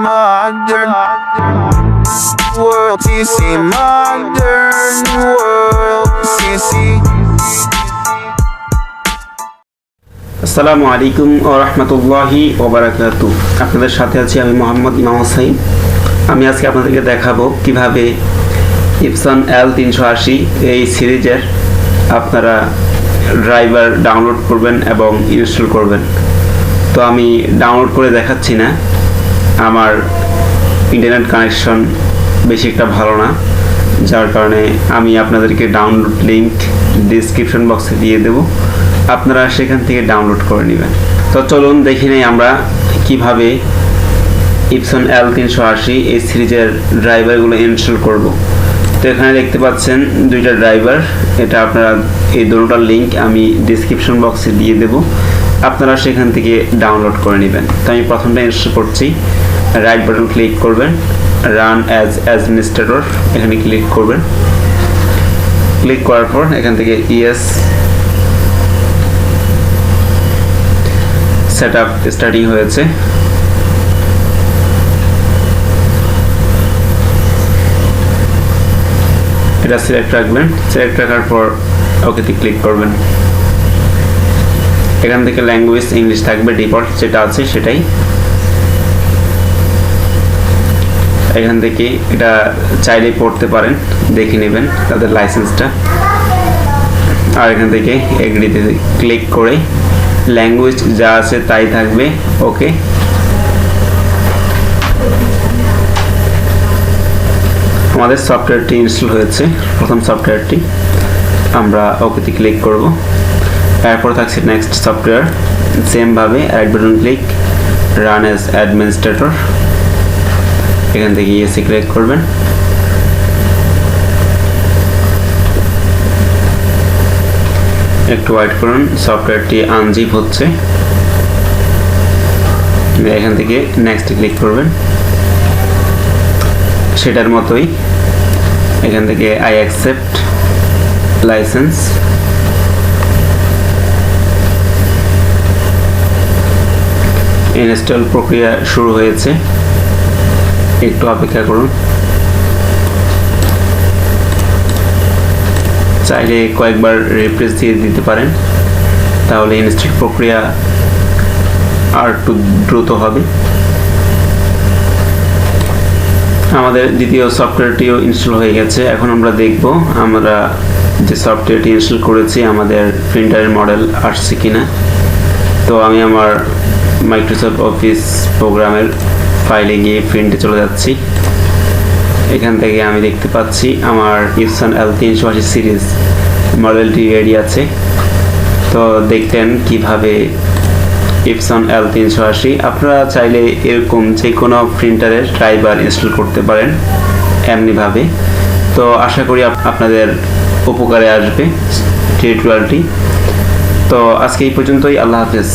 modern world, CC modern world, CC. আসসালামু আলাইকুম ওয়া রাহমাতুল্লাহি ওয়া বারাকাতুহু। আপনাদের সাথে আছি আমি মোহাম্মদ ইমাম হোসেন। আমি আজকে আপনাদেরকে দেখাবো কিভাবে Epson L380 এই সিরিজের আপনারা ড্রাইভার ডাউনলোড করবেন এবং ইনস্টল করবেন। তো আমি ডাউনলোড করে দেখাচ্ছি না, আমার ইন্টারনেট কানেকশন বেশি একটা ভালো না, যার কারণে আমি আপনাদেরকে ডাউনলোড লিংক ডিসক্রিপশন বক্সে দিয়ে দেব, আপনারা সেখান থেকে ডাউনলোড করে নেবেন। তো চলুন দেখে নেই আমরা কিভাবে Epson L380 এই সিরিজের ড্রাইভারগুলো ইনস্টল করব। তো এখানে দেখতে পাচ্ছেন দুইটা ড্রাইভার, এটা আপনারা এই দুটোটার লিংক আমি ডিসক্রিপশন বক্সে দিয়ে দেব, আপনারা সেখান থেকে ডাউনলোড করে নেবেন। তো আমি প্রথমটা ইনস্টল করছি। রাইট বাটন ক্লিক করবেন, রান অ্যাজ অ্যাডমিনিস্ট্রেটর এখানে ক্লিক করবেন। ক্লিক করার পর এখান থেকে ইয়েস, সেট আপ স্টার্টিং হয়েছে। এটা সিলেক্ট রাখবেন, সিলেক্ট রাখার পর ওকেতে ক্লিক করবেন। এখান থেকে ল্যাঙ্গুয়েজ ইংলিশ থাকবে, ডিফল্ট যেটা আছে সেটাই। এখান থেকে এটা চাইলে পড়তে পারেন, দেখে নেবেন তাদের লাইসেন্সটা। আর এখান থেকে এগ্রিতে ক্লিক করে ল্যাঙ্গুয়েজ যা আছে তাই থাকবে, ওকে। আমাদের সফটওয়্যারটি ইনস্টল হয়েছে, প্রথম সফটওয়্যারটি, আমরা ওকেতে ক্লিক করব। এরপর থাকছে নেক্সট সফটওয়্যার, সেমভাবে right button click, run as administrator এখান থেকে ইয়েসে ক্লিক করবেন। একটু ওয়েট করুন, সফটওয়্যারটি আনজিপ হচ্ছে। এখান থেকে নেক্সট ক্লিক করবেন, সেটার মতোই এখান থেকে আই অ্যাকসেপ্ট লাইসেন্স। ইনস্টল প্রক্রিয়া শুরু হয়েছে, একটু অপেক্ষা করুন। চাইলে কয়েকবার রিফ্রেশ দিয়ে দিতে পারেন, তাহলে ইনস্টল প্রক্রিয়া আর একটু দ্রুত হবে। আমাদের দ্বিতীয় সফটওয়্যারটিও ইনস্টল হয়ে গেছে। এখন আমরা দেখব আমরা যে সফটওয়্যারটি ইনস্টল করেছি আমাদের প্রিন্টারের মডেল আসছে কিনা। তো আমি আমার মাইক্রোসফট অফিস প্রোগ্রামের ফাইলে গিয়ে প্রিন্টে চলে যাচ্ছি। এখান থেকে আমি দেখতে পাচ্ছি আমার Epson L380 সিরিজ মডেলটি রেডি আছে। তো দেখলেন কিভাবে Epson L380, আপনারা চাইলে এরকম যে কোনো প্রিন্টারের ড্রাইভার ইনস্টল করতে পারেন এমনিভাবে। তো আশা করি আপনাদের উপকারে আসবে টিউটোরিয়ালটি। তো আজকে এই পর্যন্তই, আল্লাহ হাফেজ।